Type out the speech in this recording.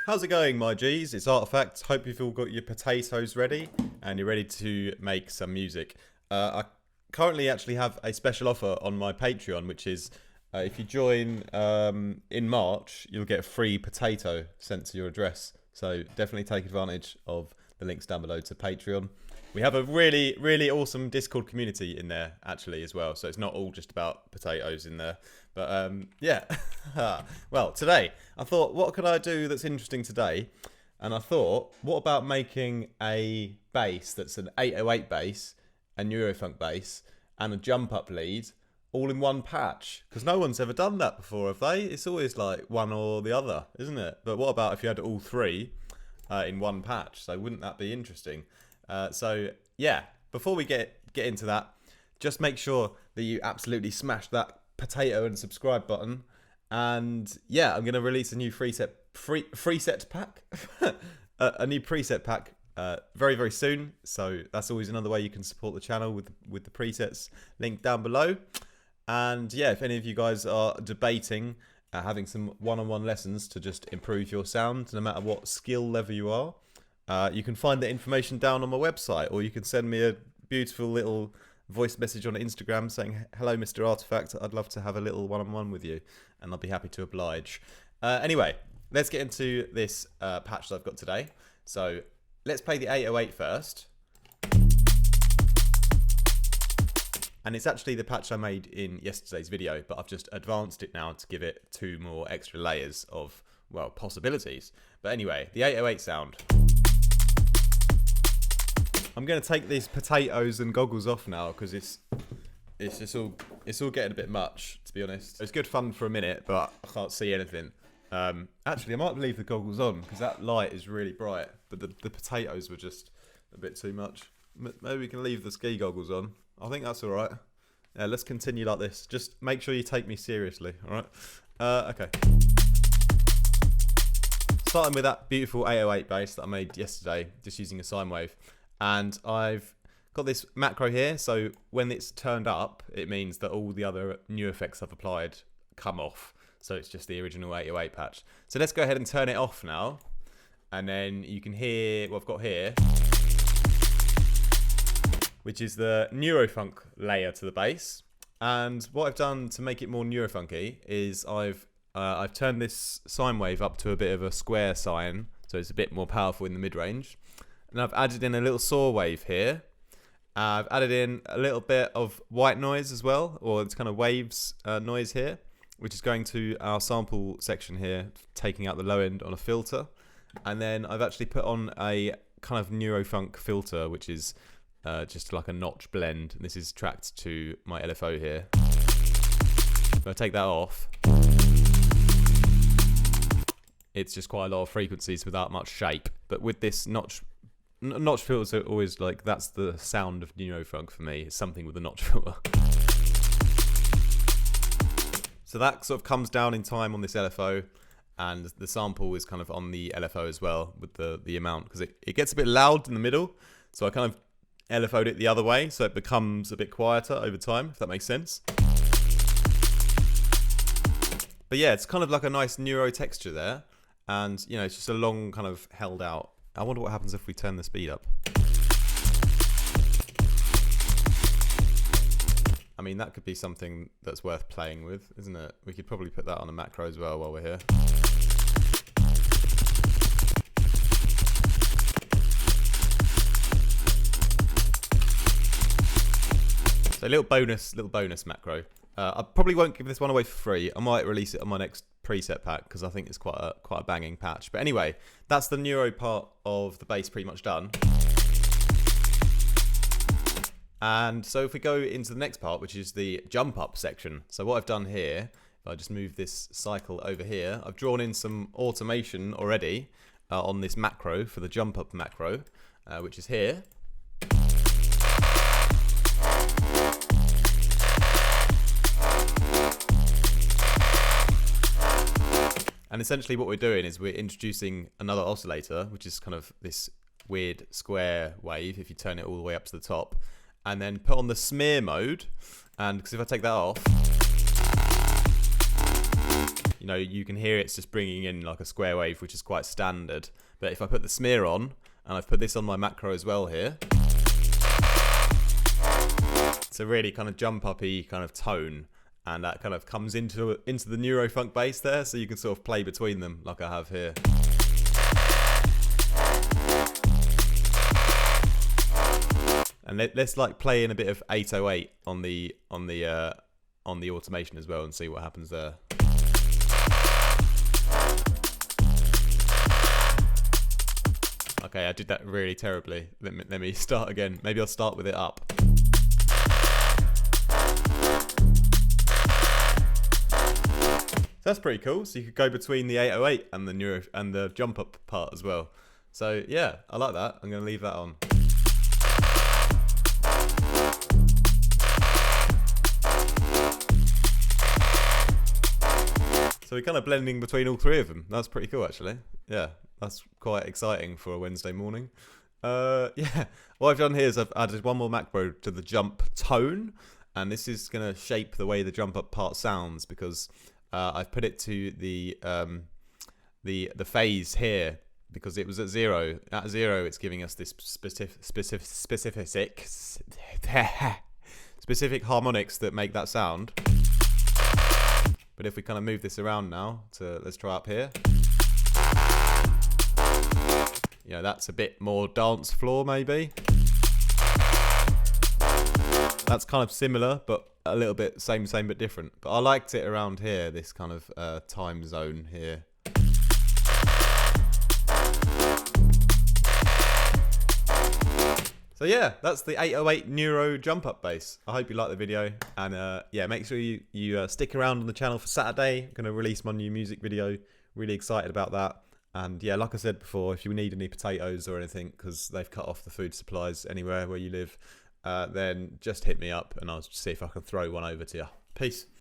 How's it going, my G's? It's Artifact. Hope you've all got your potatoes ready and you're ready to make some music. I currently actually have a special offer on my Patreon, which is if you join in March, you'll get a free potato sent to your address. So definitely take advantage of the links down below to Patreon. We have a really, really awesome Discord community in there, actually, as well. So it's not all just about potatoes in there. But, yeah. Well, today, I thought, what could I do that's interesting today? And I thought, what about making a bass that's an 808 bass, a neurofunk bass, and a jump-up lead, all in one patch? Because no one's ever done that before, have they? It's always like one or the other, isn't it? But what about if you had all three in one patch? So wouldn't that be interesting? So yeah, before we get into that, just make sure that you absolutely smash that potato and subscribe button. And yeah, I'm going to release a new preset pack, a new preset pack very, very soon. So that's always another way you can support the channel with the presets linked down below. And yeah, if any of you guys are debating having some one-on-one lessons to just improve your sound, no matter what skill level you are, you can find the information down on my website, or you can send me a beautiful little voice message on Instagram saying, "Hello, Mr. Artifact, I'd love to have a little one-on-one with you," and I'll be happy to oblige. Anyway, let's get into this patch that I've got today. So let's play the 808 first. And it's actually the patch I made in yesterday's video, but I've just advanced it now to give it 2 more extra layers of, well, possibilities. But anyway, the 808 sound. I'm going to take these potatoes and goggles off now because it's all getting a bit much, to be honest. It's good fun for a minute, but I can't see anything. Actually, I might leave the goggles on because that light is really bright, but the potatoes were just a bit too much. Maybe we can leave the ski goggles on. I think that's all right. Yeah, let's continue like this. Just make sure you take me seriously, all right? Okay. Starting with that beautiful 808 bass that I made yesterday, just using a sine wave. And I've got this macro here, so when it's turned up, it means that all the other new effects I've applied come off. So it's just the original 808 patch. So let's go ahead and turn it off now. And then you can hear what I've got here, which is the neurofunk layer to the bass. And what I've done to make it more neurofunky is I've turned this sine wave up to a bit of a square sine, so it's a bit more powerful in the mid-range. And I've added in a little saw wave here. I've added in a little bit of white noise as well, or it's kind of waves noise here, which is going to our sample section here, taking out the low end on a filter. And then I've actually put on a kind of neurofunk filter, which is just like a notch blend. And this is tracked to my LFO here. If I take that off, it's just quite a lot of frequencies without much shape. But with this notch filters are always like, that's the sound of neurofunk for me. It's something with a notch filter. So that sort of comes down in time on this LFO, and the sample is kind of on the LFO as well with the amount, because it gets a bit loud in the middle. So I kind of LFO'd it the other way, so it becomes a bit quieter over time, if that makes sense. But yeah, it's kind of like a nice neuro texture there, and you know, it's just a long kind of held out. I wonder what happens if we turn the speed up. I mean, that could be something that's worth playing with, isn't it? We could probably put that on a macro as well while we're here. So a little bonus macro. I probably won't give this one away for free. I might release it on my next preset pack because I think it's quite a banging patch. But anyway, that's the neuro part of the bass pretty much done. And so if we go into the next part, which is the jump up section. So what I've done here, if I just move this cycle over here, I've drawn in some automation already on this macro for the jump up macro, which is here. And essentially what we're doing is we're introducing another oscillator, which is kind of this weird square wave if you turn it all the way up to the top, and then put on the smear mode. And because if I take that off, you know, you can hear it's just bringing in like a square wave, which is quite standard. But if I put the smear on, and I've put this on my macro as well here, it's a really kind of jump uppy kind of tone, and that kind of comes into the neurofunk bass there, so you can sort of play between them like I have here. And let's like play in a bit of 808 on the automation as well, and see what happens there. Okay, I did that really terribly. Let me start again. Maybe I'll start with it up. So that's pretty cool. So you could go between the 808 and the jump up part as well. So yeah, I like that. I'm going to leave that on. So we're kind of blending between all three of them. That's pretty cool, actually. Yeah, that's quite exciting for a Wednesday morning. Yeah, what I've done here is I've added one more macro to the jump tone, and this is going to shape the way the jump up part sounds, because I've put it to the phase here, because it was at 0. At 0, it's giving us this specific harmonics that make that sound. But if we kind of move this around now to, let's try up here. You know, that's a bit more dance floor maybe. That's kind of similar, but a little bit same but different. But I liked it around here, this kind of time zone here. So yeah, that's the 808 Neuro jump up bass. I hope you like the video, and yeah, make sure you stick around on the channel for Saturday. I'm going to release my new music video. Really excited about that. And yeah, like I said before, if you need any potatoes or anything, because they've cut off the food supplies anywhere where you live, then just hit me up and I'll see if I can throw one over to you. Peace.